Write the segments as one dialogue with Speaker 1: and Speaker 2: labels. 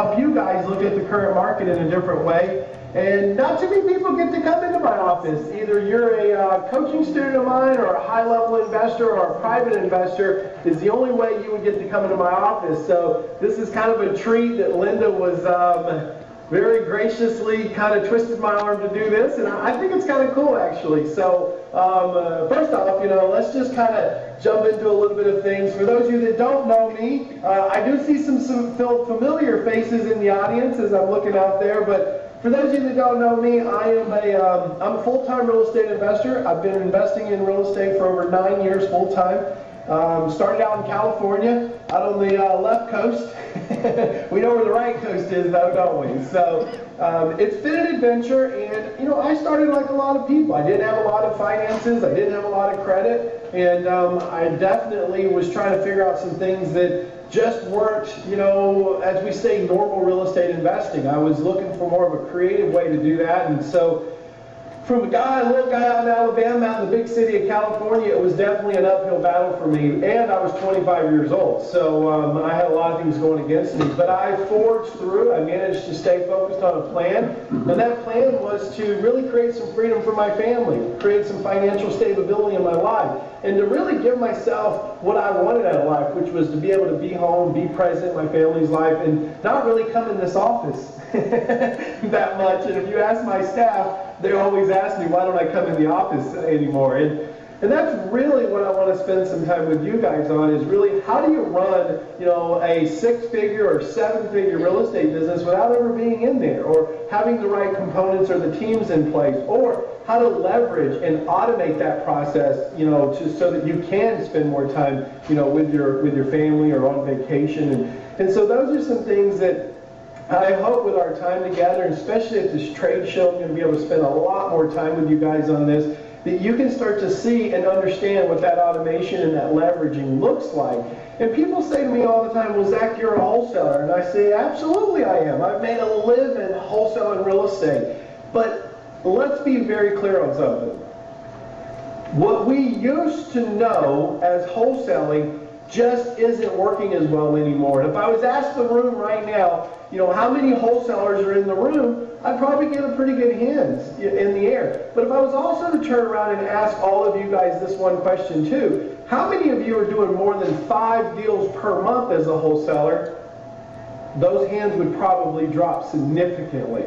Speaker 1: help you guys look at the current market in a different way. And not too many people get to come into my office. Either you're a coaching student of mine, or a high-level investor, or a private investor is the only way you would get to come into my office. So this is kind of a treat that Linda was very graciously kind of twisted my arm to do this, and I think it's kind of cool, actually. So first off, let's just kind of jump into a little bit of things. For those of you that don't know me, I do see some familiar faces in the audience as I'm looking out there, but for those of you that don't know me, I'm a full-time real estate investor. I've been investing in real estate for over 9 years full-time. Started out in California, out on the left coast. We know where the right coast is, though, don't we? So it's been an adventure, and I started like a lot of people. I didn't have a lot of finances, I didn't have a lot of credit, and I definitely was trying to figure out some things that just weren't, as we say, normal real estate investing. I was looking for more of a creative way to do that, and so from a little guy out in Alabama, out in the big city of California, it was definitely an uphill battle for me, and I was 25 years old, so I had a lot of things going against me, but I forged through. I managed to stay focused on a plan, and that plan was to really create some freedom for my family, create some financial stability in my life, and to really give myself what I wanted out of life, which was to be able to be home, be present in my family's life, and not really come in this office that much. And if you ask my staff, they always ask me, why don't I come in the office anymore? And that's really what I want to spend some time with you guys on, is really how do you run, a 6-figure or 7-figure real estate business without ever being in there, or having the right components or the teams in place, or how to leverage and automate that process, just so that you can spend more time, with your family or on vacation. And so those are some things that I hope with our time together, and especially at this trade show, I'm going to be able to spend a lot more time with you guys on this, that you can start to see and understand what that automation and that leveraging looks like. And people say to me all the time, well, Zach, you're a wholesaler. And I say, absolutely I am. I've made a living wholesaling real estate. But let's be very clear on something. What we used to know as wholesaling just isn't working as well anymore. And if I was asked the room right now, how many wholesalers are in the room, I'd probably get a pretty good hands in the air. But if I was also to turn around and ask all of you guys this one question too, how many of you are doing more than 5 deals per month as a wholesaler? Those hands would probably drop significantly.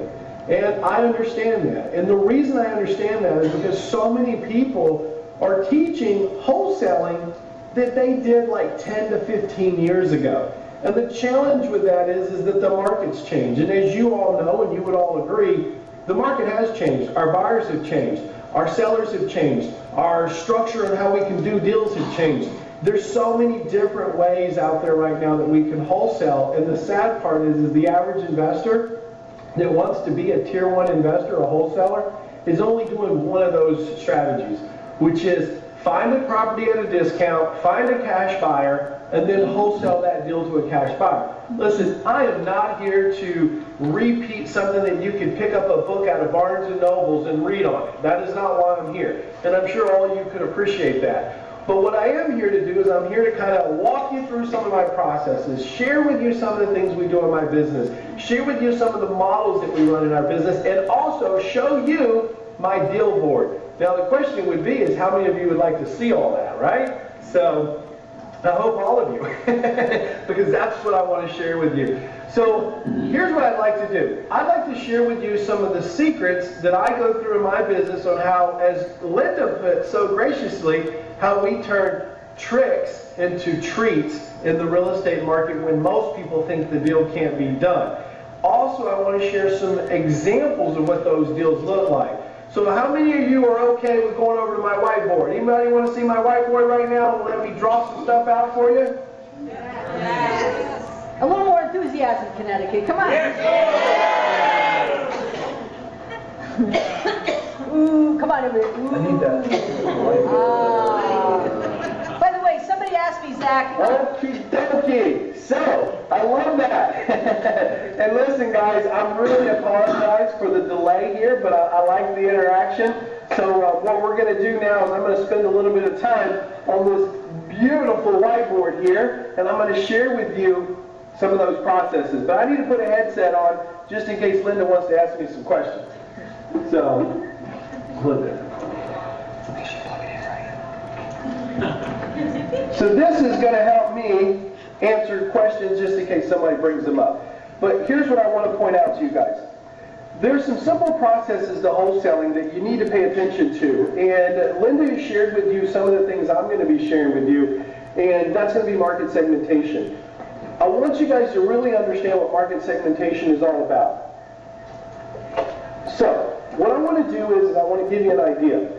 Speaker 1: And I understand that. And the reason I understand that is because so many people are teaching wholesaling that they did like 10 to 15 years ago. And the challenge with that is that the market's changed. And as you all know, and you would all agree, the market has changed. Our buyers have changed. Our sellers have changed. Our structure and how we can do deals have changed. There's so many different ways out there right now that we can wholesale. And the sad part is the average investor that wants to be a tier 1 investor, a wholesaler, is only doing one of those strategies, which is find a property at a discount, find a cash buyer, and then wholesale that deal to a cash buyer. Listen, I am not here to repeat something that you can pick up a book out of Barnes & Nobles and read on it. That is not why I'm here. And I'm sure all of you could appreciate that. But what I am here to do is I'm here to kind of walk you through some of my processes, share with you some of the things we do in my business, share with you some of the models that we run in our business, and also show you my deal board. Now the question would be is how many of you would like to see all that, right? So I hope all of you, because that's what I want to share with you. So here's what I'd like to do. I'd like to share with you some of the secrets that I go through in my business on how, as Linda put so graciously, how we turn tricks into treats in the real estate market when most people think the deal can't be done. Also, I want to share some examples of what those deals look like. So how many of you are okay with going over to my whiteboard? Anybody want to see my whiteboard right now? Let me draw some stuff out for you?
Speaker 2: Yes. A little more enthusiasm, Connecticut. Come on. Yes. Ooh, come on, everybody. Ooh.
Speaker 1: I need that.
Speaker 2: By the way, somebody asked me, Zach.
Speaker 1: Okie dokie. So, I love that. And listen, guys, I'm really apologize for the delay here, but I like the interaction. So what we're going to do now is I'm going to spend a little bit of time on this beautiful whiteboard here, and I'm going to share with you some of those processes. But I need to put a headset on just in case Linda wants to ask me some questions. So, Linda. So this is going to help me answer questions just in case somebody brings them up. But here's what I want to point out to you guys. There's some simple processes to wholesaling that you need to pay attention to. And Linda has shared with you some of the things I'm going to be sharing with you. And that's going to be market segmentation. I want you guys to really understand what market segmentation is all about. So, what I want to do is I want to give you an idea.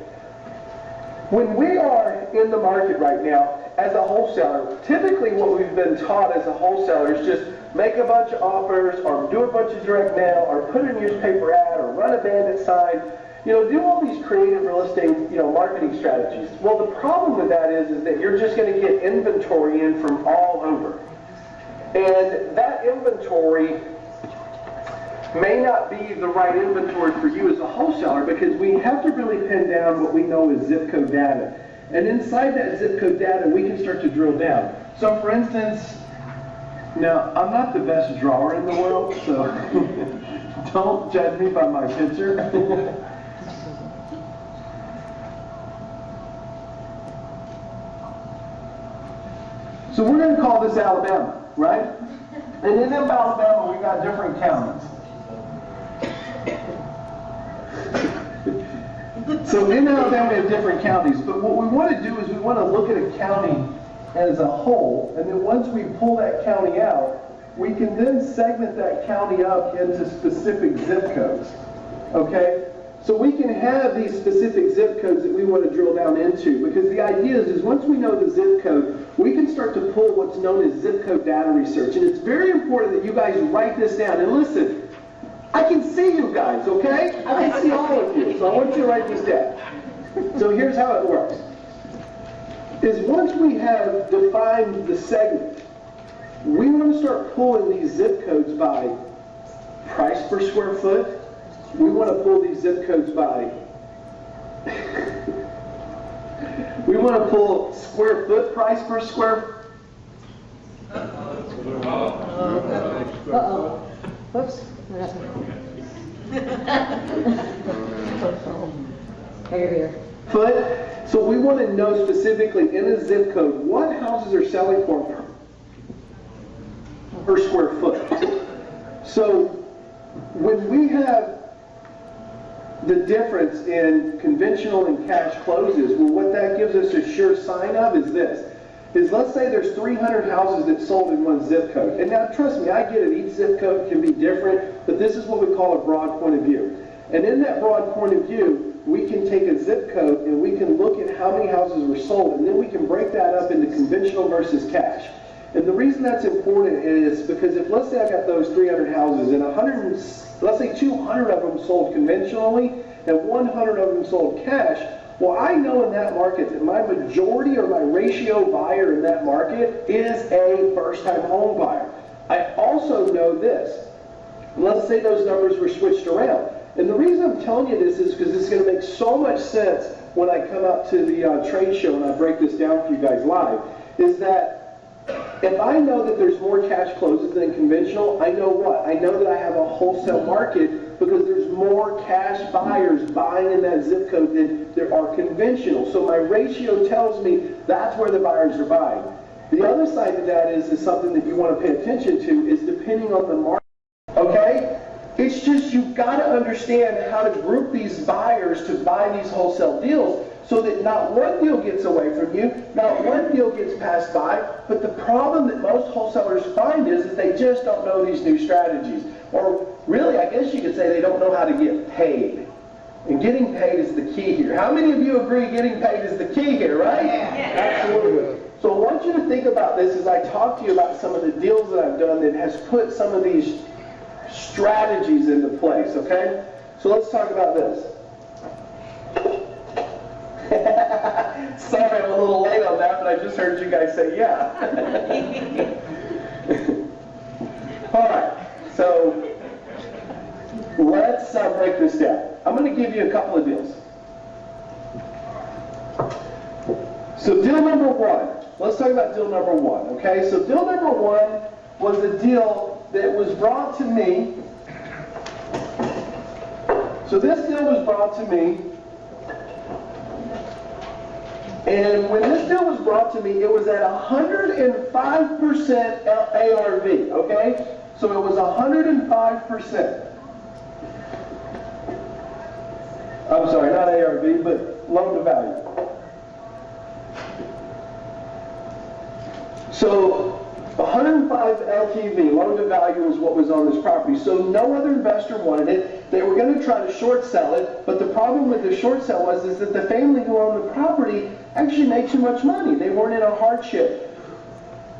Speaker 1: When we are in the market right now, as a wholesaler, typically what we've been taught as a wholesaler is just make a bunch of offers, or do a bunch of direct mail, or put a newspaper ad, or run a bandit sign, do all these creative real estate, marketing strategies. Well, the problem with that is that you're just going to get inventory in from all over. And that inventory may not be the right inventory for you as a wholesaler, because we have to really pin down what we know as zip code data. And inside that zip code data, we can start to drill down. So for instance, now I'm not the best drawer in the world, so don't judge me by my picture. So we're going to call this Alabama, right? And in Alabama, we got different counties. So in Alabama, we have different counties, but what we want to do is we want to look at a county as a whole, and then once we pull that county out, we can then segment that county up into specific zip codes, okay? So we can have these specific zip codes that we want to drill down into, because the idea is once we know the zip code, we can start to pull what's known as zip code data research, and it's very important that you guys write this down, and listen, I can see you guys, okay? I can see all of you, so I want you to write this down. So here's how it works. Is once we have defined the segment, we want to start pulling these zip codes by price per square foot. We want to pull these zip codes by we want to pull square foot price per square.
Speaker 2: Uh-oh. Whoops. Here.
Speaker 1: Foot. So we want to know specifically in a zip code what houses are selling for per square foot. So when we have the difference in conventional and cash closes, well, what that gives us a sure sign of is this. Is let's say there's 300 houses that sold in one zip code. And now trust me, I get it, each zip code can be different, but this is what we call a broad point of view. And in that broad point of view, we can take a zip code and we can look at how many houses were sold, and then we can break that up into conventional versus cash. And the reason that's important is because if, let's say I got those 300 houses and let's say 200 of them sold conventionally and 100 of them sold cash, well, I know in that market that my majority or my ratio buyer in that market is a first-time home buyer. I also know this. Let's say those numbers were switched around. And the reason I'm telling you this is because it's going to make so much sense when I come out to the trade show and I break this down for you guys live, is that if I know that there's more cash closes than conventional, I know what? I know that I have a wholesale market because there's more cash buyers buying in that zip code than there are conventional. So my ratio tells me that's where the buyers are buying. The other side of that is something that you want to pay attention to is depending on the market, okay? It's just you've got to understand how to group these buyers to buy these wholesale deals so that not one deal gets away from you, not one deal gets passed by, but the problem that most wholesalers find is they just don't know these new strategies. Or really, I guess you could say they don't know how to get paid. And getting paid is the key here. How many of you agree getting paid is the key here, right? Yeah. Absolutely. So I want you to think about this as I talk to you about some of the deals that I've done that has put some of these strategies into place, okay? So let's talk about this. Sorry, I'm a little late on that, but I just heard you guys say yeah. All right, so let's break this down. I'm going to give you a couple of deals. So deal number one. Let's talk about deal number one, okay? So deal number one was a deal that was brought to me. So this deal was brought to me, and when this deal was brought to me, it was at 105% ARV, okay? So it was 105%. I'm sorry, not ARV, but loan to value. So 105 LTV, loan to value, is what was on this property. So no other investor wanted it. They were going to try to short sell it, but the problem with the short sell was that the family who owned the property actually made too much money. They weren't in a hardship.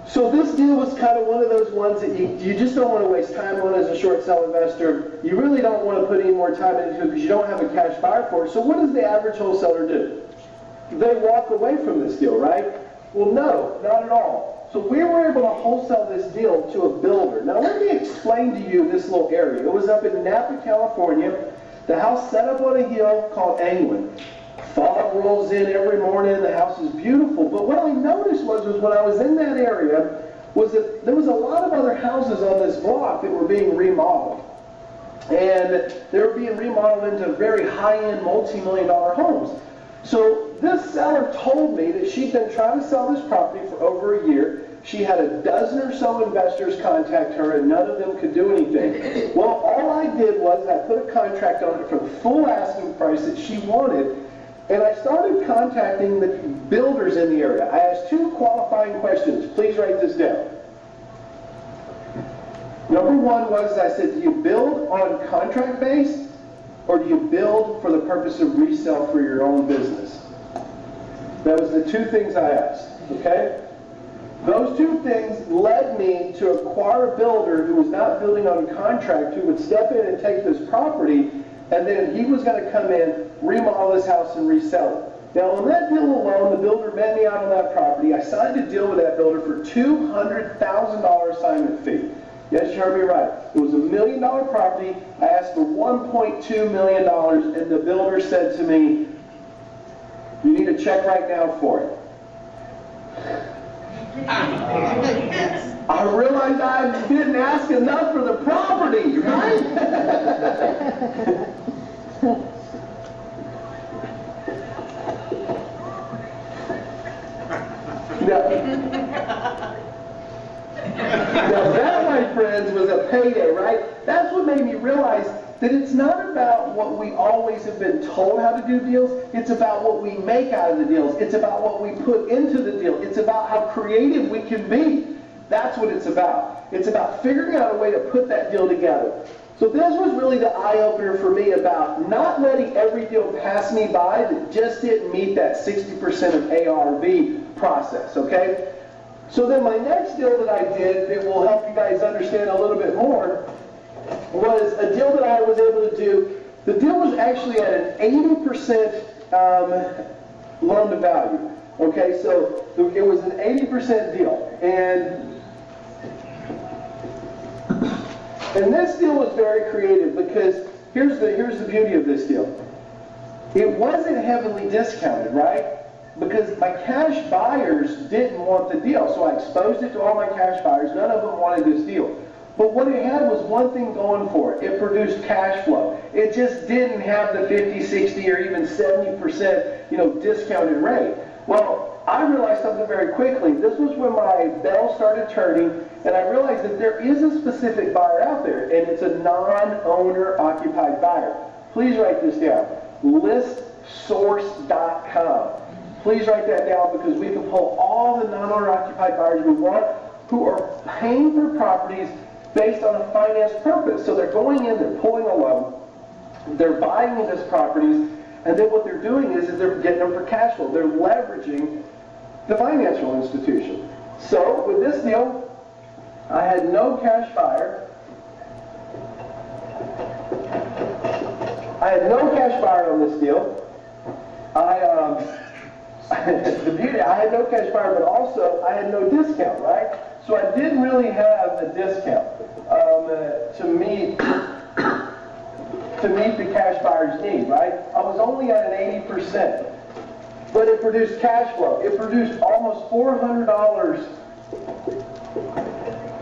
Speaker 1: So this deal was kind of one of those ones that you just don't want to waste time on as a short sell investor. You really don't want to put any more time into it because you don't have a cash buyer for it. So what does the average wholesaler do? They walk away from this deal, right? Well, no, not at all. So we were able to wholesale this deal to a builder. Now let me explain to you this little area. It was up in Napa, California. The house set up on a hill called Angwin. Fog rolls in every morning. The house is beautiful. But what I noticed was when I was in that area was that there was a lot of other houses on this block that were being remodeled. And they were being remodeled into very high-end, multi-million-dollar homes. So this seller told me that she'd been trying to sell this property for over a year. She had a dozen or so investors contact her, and none of them could do anything. Well, all I did was I put a contract on it for the full asking price that she wanted, and I started contacting the builders in the area. I asked 2 qualifying questions. Please write this down. Number 1 was, I said, do you build on contract base, or do you build for the purpose of resale for your own business? That was the 2 things I asked, okay? Those 2 things led me to acquire a builder who was not building on contract, who would step in and take this property, and then he was going to come in, remodel this house, and resell it. Now, on that deal alone, the builder met me out on that property. I signed a deal with that builder for $200,000 assignment fee. Yes, you heard me right. It was $1 million property. I asked for $1.2 million, and the builder said to me, you need a check right now for it. I realized I didn't ask enough for the property, right? Now that, my friends, was a payday, right? That's what made me realize that it's not about what we always have been told how to do deals. It's about what we make out of the deals. It's about what we put into the deal. It's about how creative we can be. That's what it's about. It's about figuring out a way to put that deal together. So this was really the eye-opener for me about not letting every deal pass me by that just didn't meet that 60% of ARV process, okay? So then my next deal that I did that will help you guys understand a little bit more was a deal that I was able to do. The deal was actually at an 80% loan to value. Okay, so it was an 80% deal. And this deal was very creative because here's the beauty of this deal. It wasn't heavily discounted, right? Because my cash buyers didn't want the deal. So I exposed it to all my cash buyers. None of them wanted this deal. But what it had was one thing going for it. It produced cash flow. It just didn't have the 50, 60, or even 70%, discounted rate. Well, I realized something very quickly. This was when my bell started turning, and I realized that there is a specific buyer out there, and it's a non-owner occupied buyer. Please write this down. Listsource.com. Please write that down because we can pull all the non-owner occupied buyers we want who are paying for properties based on a finance purpose. So they're going in, they're pulling a loan, they're buying these properties, and then what they're doing is they're getting them for cash flow. They're leveraging the financial institution. So with this deal, I had no cash buyer. I had no cash buyer on this deal. The beauty, I had no cash buyer, but also I had no discount, right? So I didn't really have a discount to meet the cash buyer's need, right? I was only at an 80%, but it produced cash flow. It produced almost $400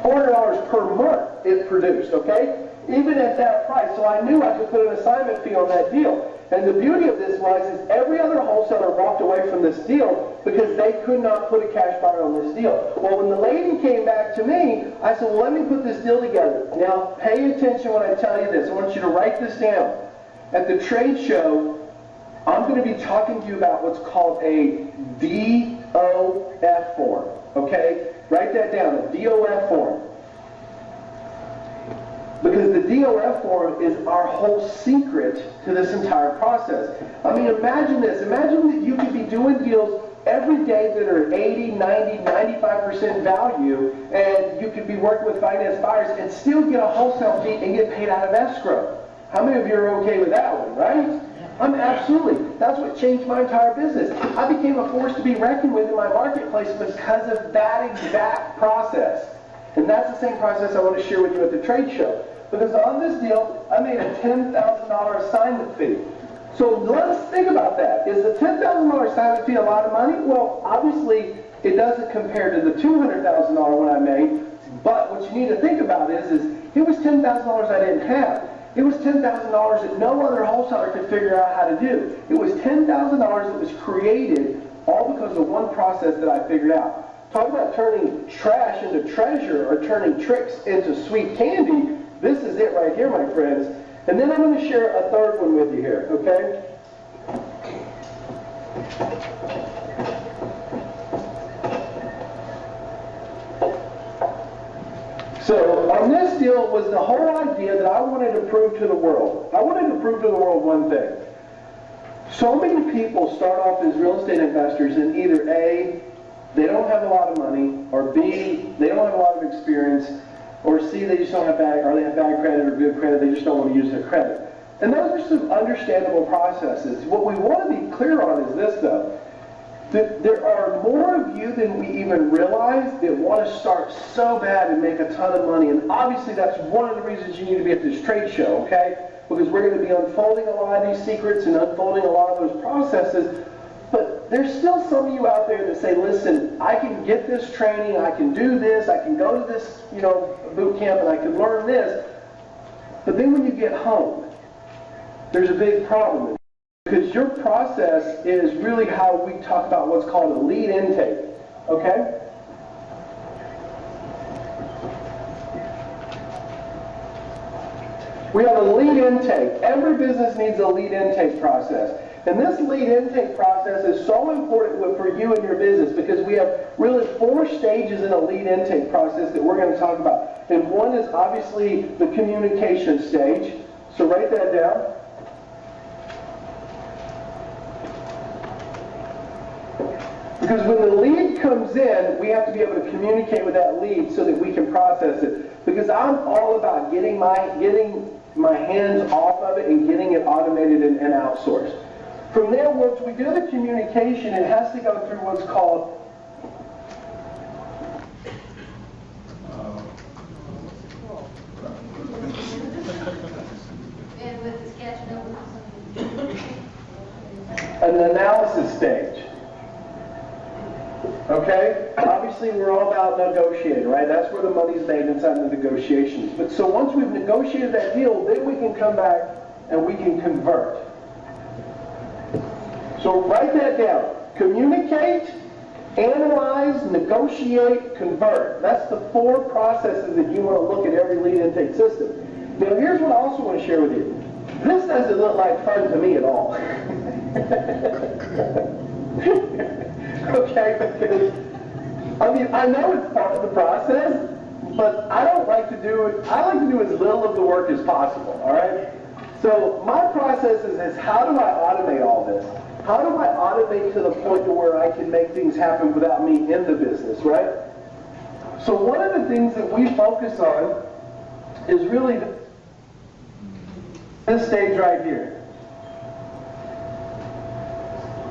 Speaker 1: $400 per month it produced, okay? Even at that price. So I knew I could put an assignment fee on that deal. And the beauty of this was is every other wholesaler walked away from this deal because they could not put a cash buyer on this deal. Well, when the lady came back to me, I said, well, let me put this deal together. Now, pay attention when I tell you this. I want you to write this down. At the trade show, I'm going to be talking to you about what's called a DOF form, okay? Write that down, a DOF form. Because the DOF form is our whole secret to this entire process. I mean, imagine this. Imagine that you could be doing deals every day that are 80, 90, 95% value, and you could be working with finance buyers and still get a wholesale fee and get paid out of escrow. How many of you are okay with that one, right? I'm absolutely. That's what changed my entire business. I became a force to be reckoned with in my marketplace because of that exact process. And that's the same process I want to share with you at the trade show. Because on this deal, I made a $10,000 assignment fee. So let's think about that. Is the $10,000 assignment fee a lot of money? Well, obviously, it doesn't compare to the $200,000 one I made. But what you need to think about is it was $10,000 I didn't have. It was $10,000 that no other wholesaler could figure out how to do. It was $10,000 that was created all because of one process that I figured out. Talk about turning trash into treasure or turning tricks into sweet candy. This is it right here, my friends. And then I'm going to share a third one with you here, okay? So on this deal was the whole idea that I wanted to prove to the world. I wanted to prove to the world one thing. So many people start off as real estate investors and either A, they don't have a lot of money, or B, they don't have a lot of experience, or C, they just don't have bad, or they have bad credit or good credit, they just don't want to use their credit. And those are some understandable processes. What we want to be clear on is this, though. That there are more of you than we even realize that want to start so bad and make a ton of money. And obviously that's one of the reasons you need to be at this trade show, okay? Because we're going to be unfolding a lot of these secrets and unfolding a lot of those processes. But there's still some of you out there that say, listen, I can get this training, I can do this, I can go to this, boot camp and I can learn this. But then when you get home, there's a big problem. Because your process is really how we talk about what's called a lead intake, okay? We have a lead intake. Every business needs a lead intake process. And this lead intake process is so important for you and your business because we have really 4 stages in a lead intake process that we're going to talk about. And one is obviously the communication stage. So write that down. Because when the lead comes in, we have to be able to communicate with that lead so that we can process it. Because I'm all about getting my hands off of it and getting it automated and outsourced. From there, once we do the communication, it has to go through what's called an analysis stage. Okay? Obviously, we're all about negotiating, right? That's where the money's made inside the negotiations. But so once we've negotiated that deal, then we can come back and we can convert. So write that down. Communicate, analyze, negotiate, convert. That's the 4 processes that you want to look at every lead intake system. Now, here's what I also want to share with you. This doesn't look like fun to me at all. Okay, because, I know it's part of the process, but I like to do as little of the work as possible, all right? So my process is how do I automate all this? How do I automate to the point to where I can make things happen without me in the business, right? So one of the things that we focus on is really this stage right here.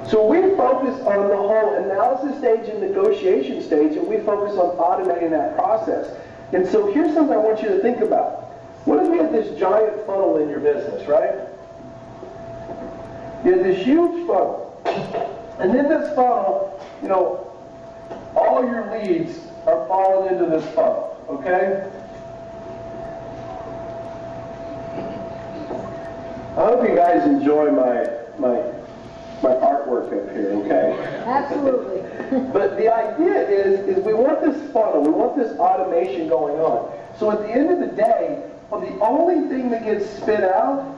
Speaker 1: So we focus on the whole analysis stage and negotiation stage, and we focus on automating that process. And so here's something I want you to think about. What if we had this giant funnel in your business, right? You have this huge funnel. And in this funnel, all your leads are falling into this funnel. okay? I hope you guys enjoy my artwork up here, okay?
Speaker 2: Absolutely.
Speaker 1: But the idea is we want this funnel, we want this automation going on. So at the end of the day, well, the only thing that gets spit out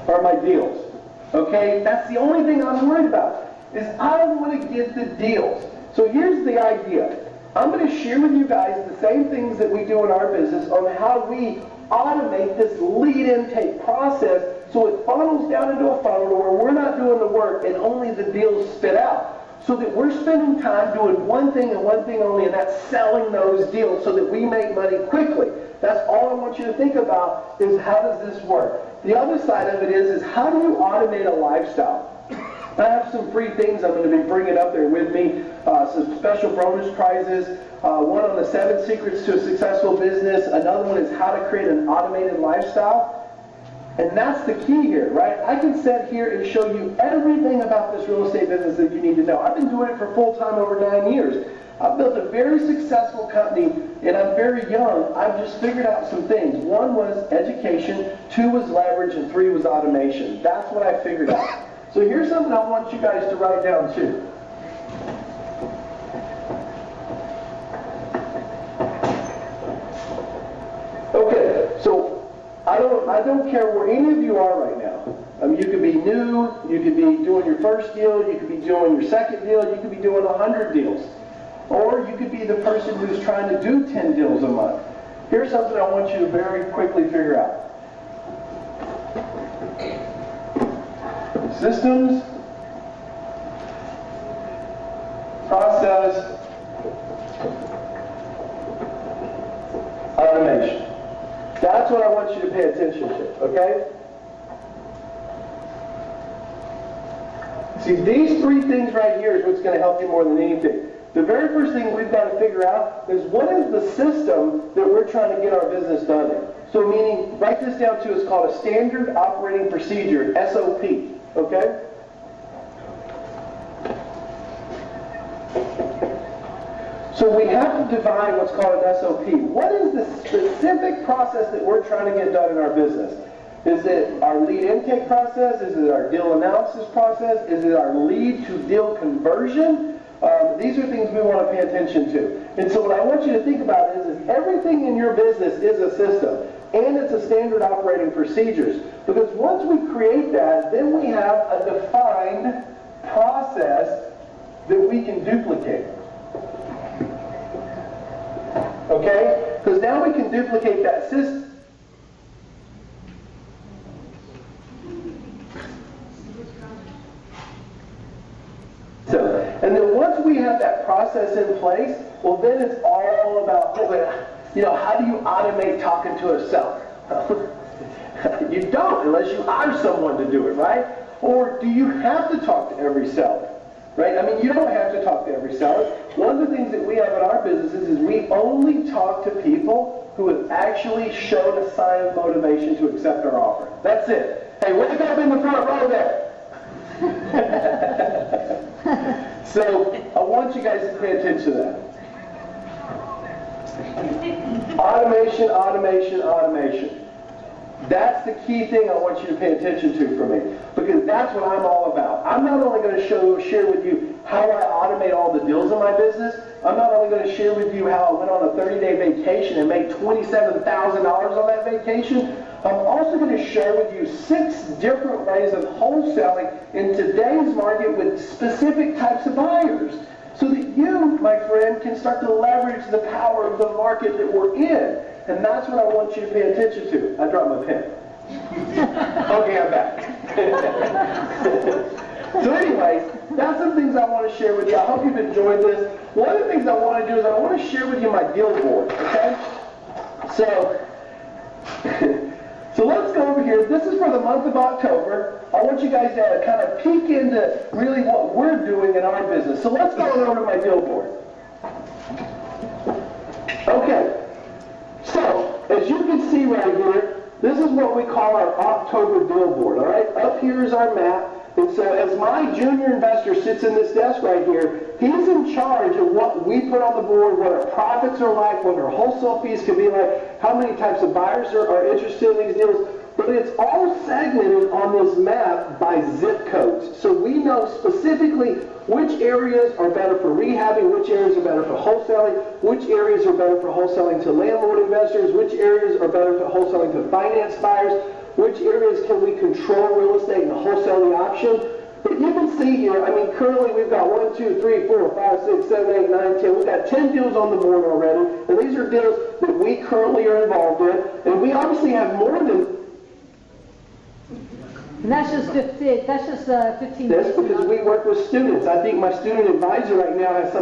Speaker 1: are my deals, okay? That's the only thing I'm worried about, is I want to get the deals. So here's the idea. I'm going to share with you guys the same things that we do in our business on how we automate this lead intake process so it funnels down into a funnel where we're not doing the work and only the deals spit out. So that we're spending time doing one thing and one thing only, and that's selling those deals so that we make money quickly. That's all I want you to think about, is how does this work? The other side of it is how do you automate a lifestyle? I have some free things I'm going to be bringing up there with me, some special bonus prizes, one on the 7 secrets to a successful business, another one is how to create an automated lifestyle. And that's the key here, right? I can sit here and show you everything about this real estate business that you need to know. I've been doing it for full time over 9 years. I've built a very successful company, and I'm very young. I've just figured out some things. 1 was education, 2 was leverage, and 3 was automation. That's what I figured out. So here's something I want you guys to write down too. Okay, so I don't care where any of you are right now. You could be new, you could be doing your first deal, you could be doing your second deal, you could be doing 100 deals. Or you could be the person who's trying to do 10 deals a month. Here's something I want you to very quickly figure out. Systems, process, automation. That's what I want you to pay attention to, okay? See, these 3 things right here is what's going to help you more than anything. The very first thing we've got to figure out is what is the system that we're trying to get our business done in. So meaning, write this down too, it's called a standard operating procedure, SOP, okay? So we have to define what's called an SOP. What is the specific process that we're trying to get done in our business? Is it our lead intake process? Is it our deal analysis process? Is it our lead to deal conversion? These are things we want to pay attention to. And so what I want you to think about is everything in your business is a system, and it's a standard operating procedures. Because once we create that, then we have a defined process that we can duplicate. Okay? Because now we can duplicate that system. And then once we have that process in place, well then it's all about, how do you automate talking to a seller? You don't unless you hire someone to do it, right? Or do you have to talk to every seller? Right? I mean, you don't have to talk to every seller. One of the things that we have in our businesses is we only talk to people who have actually shown a sign of motivation to accept our offer. That's it. Hey, wake up in the front row there. So I want you guys to pay attention to that. Automation, automation, automation. That's the key thing I want you to pay attention to for me, because that's what I'm all about. I'm not only going to share with you how I automate all the deals in my business, I'm not only going to share with you how I went on a 30-day vacation and made $27,000 on that vacation, I'm also going to share with you 6 different ways of wholesaling in today's market with specific types of buyers, so that you, my friend, can start to leverage the power of the market that we're in. And that's what I want you to pay attention to. I dropped my pen. Okay, I'm back. So anyways, that's some things I want to share with you. I hope you've enjoyed this. One of the things I want to do is I want to share with you my deal board, okay? So let's go over here. This is for the month of October. I want you guys to kind of peek into really what we're doing in our business. So let's go over to my deal board. Okay. So, as you can see right here, this is what we call our October deal board, all right? Up here is our map, And so as my junior investor sits in this desk right here, he's in charge of what we put on the board, what our profits are like, what our wholesale fees could be like, how many types of buyers are interested in these deals. But it's all segmented on this map by zip codes. So we know specifically which areas are better for rehabbing, which areas are better for wholesaling, which areas are better for wholesaling to landlord investors, which areas are better for wholesaling to finance buyers, which areas can we control real estate and wholesale the option. But you can see here, I mean, currently we've got 1, 2, 3, 4, 5, 6, 7, 8, 9, 10. We've got 10 deals on the board already. And these are deals that we currently are involved in. And we obviously have more than
Speaker 2: And that's just 15. That's just 15.
Speaker 1: this because we work with students. I think my student advisor right now has some